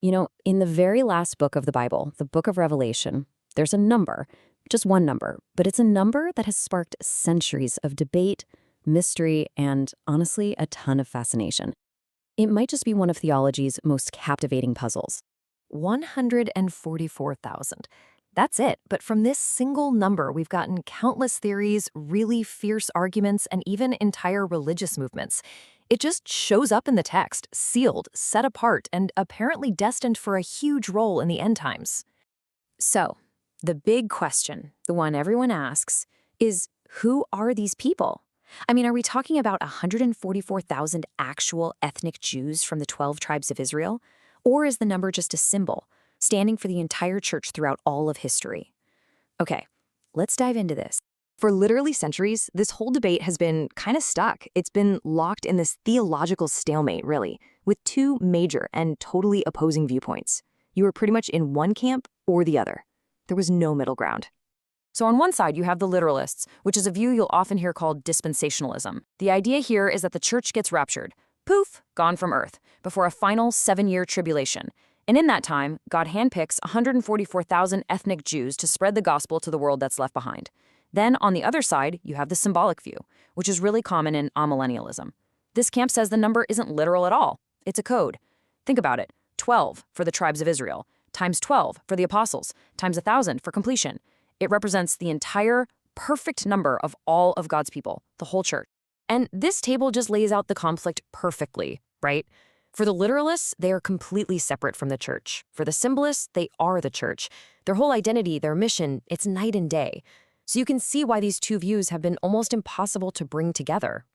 In the very last book of the Bible, the book of Revelation, there's a number, just one number, but it's a number that has sparked centuries of debate, mystery, and honestly, a ton of fascination. It might just be one of theology's most captivating puzzles. 144,000. That's it, but from this single number, we've gotten countless theories, really fierce arguments, and even entire religious movements. It just shows up in the text, sealed, set apart, and apparently destined for a huge role in the end times. So, the big question, the one everyone asks, is who are these people? I mean, are we talking about 144,000 actual ethnic Jews from the 12 tribes of Israel? Or is the number just a symbol, standing for the entire church throughout all of history? Okay, let's dive into this. For literally centuries, this whole debate has been kind of stuck. It's been locked in this theological stalemate, really, with two major and totally opposing viewpoints. You were pretty much in one camp or the other. There was no middle ground. So on one side, you have the literalists, which is a view you'll often hear called dispensationalism. The idea here is that the church gets raptured, poof, gone from earth, before a final 7-year tribulation. And in that time, God handpicks 144,000 ethnic Jews to spread the gospel to the world that's left behind. Then, on the other side, you have the symbolic view, which is really common in amillennialism. This camp says the number isn't literal at all. It's a code. Think about it. 12 for the tribes of Israel, times 12 for the apostles, times 1,000 for completion. It represents the entire perfect number of all of God's people, the whole church. And this table just lays out the conflict perfectly, right? For the literalists, they are completely separate from the church. For the symbolists, they are the church. Their whole identity, their mission, it's night and day. So you can see why these two views have been almost impossible to bring together.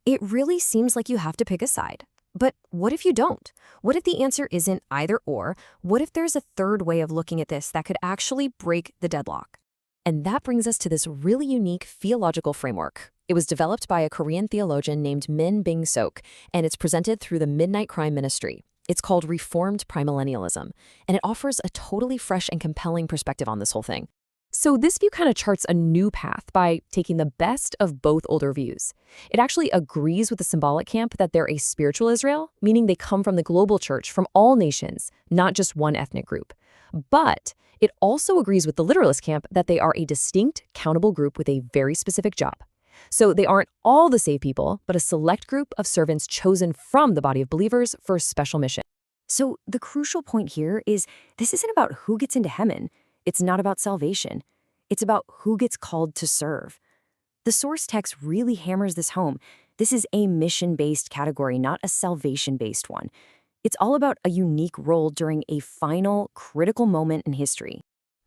It really seems like you have to pick a side. But what if you don't? What if the answer isn't either or? What if there's a third way of looking at this that could actually break the deadlock? And that brings us to this really unique theological framework. It was developed by a Korean theologian named Min Byung-seok, and it's presented through the Midnight Crime Ministry. It's called Reformed Premillennialism, and it offers a totally fresh and compelling perspective on this whole thing. So this view kind of charts a new path by taking the best of both older views. It actually agrees with the symbolic camp that they're a spiritual Israel, meaning they come from the global church from all nations, not just one ethnic group. But it also agrees with the literalist camp that they are a distinct, countable group with a very specific job. So they aren't all the saved people, but a select group of servants chosen from the body of believers for a special mission. So the crucial point here is this isn't about who gets into heaven. It's not about salvation. It's about who gets called to serve. The source text really hammers this home. This is a mission-based category, not a salvation-based one. It's all about a unique role during a final, critical moment in history.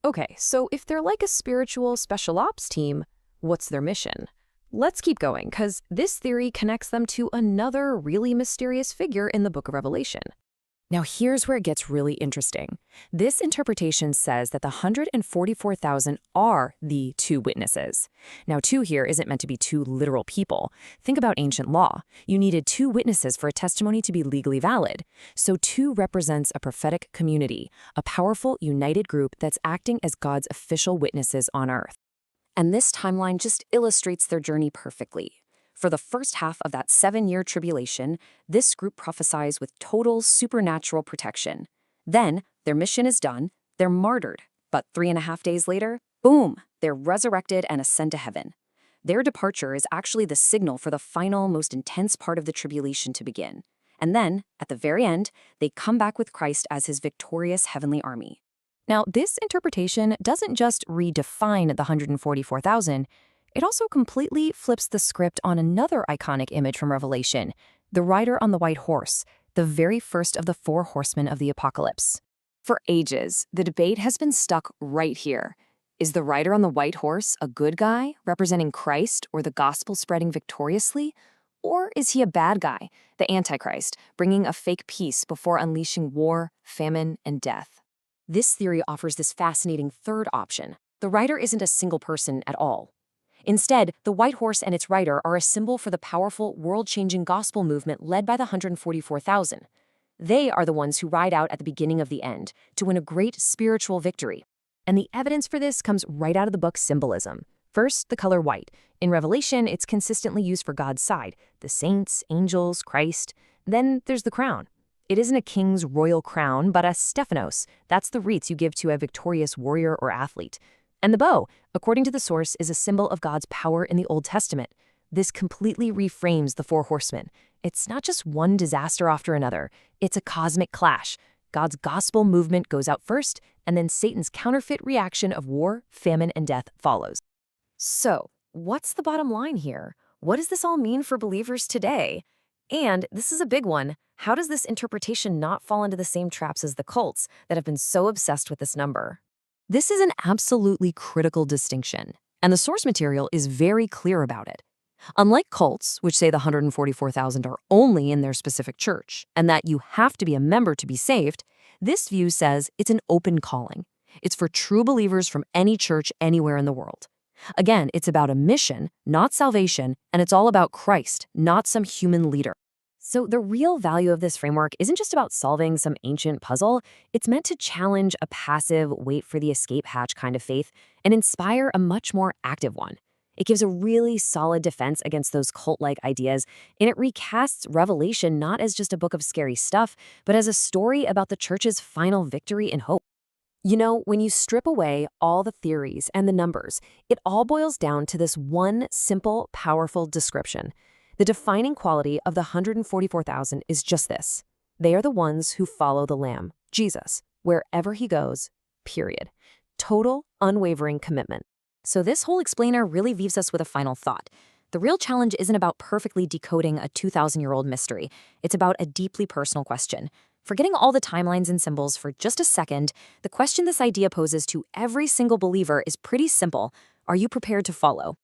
Okay, so if they're like a spiritual special ops team, what's their mission? Let's keep going, because this theory connects them to another really mysterious figure in the book of Revelation. Now here's where it gets really interesting. This interpretation says that the 144,000 are the two witnesses. Now, two here isn't meant to be two literal people. Think about ancient law. You needed two witnesses for a testimony to be legally valid. So two represents a prophetic community, a powerful, united group that's acting as God's official witnesses on earth. And this timeline just illustrates their journey perfectly. For the first half of that 7-year tribulation, this group prophesies with total supernatural protection. Then, their mission is done, they're martyred, but 3.5 days later, boom, they're resurrected and ascend to heaven. Their departure is actually the signal for the final, most intense part of the tribulation to begin. And then, at the very end, they come back with Christ as his victorious heavenly army. Now, this interpretation doesn't just redefine the 144,000, it also completely flips the script on another iconic image from Revelation, the rider on the white horse, the very first of the 4 horsemen of the apocalypse. For ages, the debate has been stuck right here. Is the rider on the white horse a good guy, representing Christ or the gospel spreading victoriously? Or is he a bad guy, the Antichrist, bringing a fake peace before unleashing war, famine, and death? This theory offers this fascinating third option. The rider isn't a single person at all. Instead, the white horse and its rider are a symbol for the powerful, world-changing gospel movement led by the 144,000. They are the ones who ride out at the beginning of the end to win a great spiritual victory. And the evidence for this comes right out of the book's symbolism. First, the color white. In Revelation, it's consistently used for God's side, the saints, angels, Christ. Then there's the crown. It isn't a king's royal crown, but a Stephanos. That's the wreaths you give to a victorious warrior or athlete. And the bow, according to the source, is a symbol of God's power in the Old Testament. This completely reframes the four horsemen. It's not just one disaster after another. It's a cosmic clash. God's gospel movement goes out first, and then Satan's counterfeit reaction of war, famine, and death follows. So, what's the bottom line here? What does this all mean for believers today? And this is a big one. How does this interpretation not fall into the same traps as the cults that have been so obsessed with this number? This is an absolutely critical distinction, and the source material is very clear about it. Unlike cults, which say the 144,000 are only in their specific church, and that you have to be a member to be saved, this view says it's an open calling. It's for true believers from any church anywhere in the world. Again, it's about a mission, not salvation, and it's all about Christ, not some human leader. So the real value of this framework isn't just about solving some ancient puzzle. It's meant to challenge a passive, wait for the escape hatch kind of faith and inspire a much more active one. It gives a really solid defense against those cult-like ideas, and it recasts Revelation not as just a book of scary stuff, but as a story about the church's final victory and hope. You know, when you strip away all the theories and the numbers, it all boils down to this one simple, powerful description. The defining quality of the 144,000 is just this. They are the ones who follow the Lamb, Jesus, wherever he goes, period. Total, unwavering commitment. So this whole explainer really leaves us with a final thought. The real challenge isn't about perfectly decoding a 2,000-year-old mystery. It's about a deeply personal question. Forgetting all the timelines and symbols for just a second, the question this idea poses to every single believer is pretty simple. Are you prepared to follow?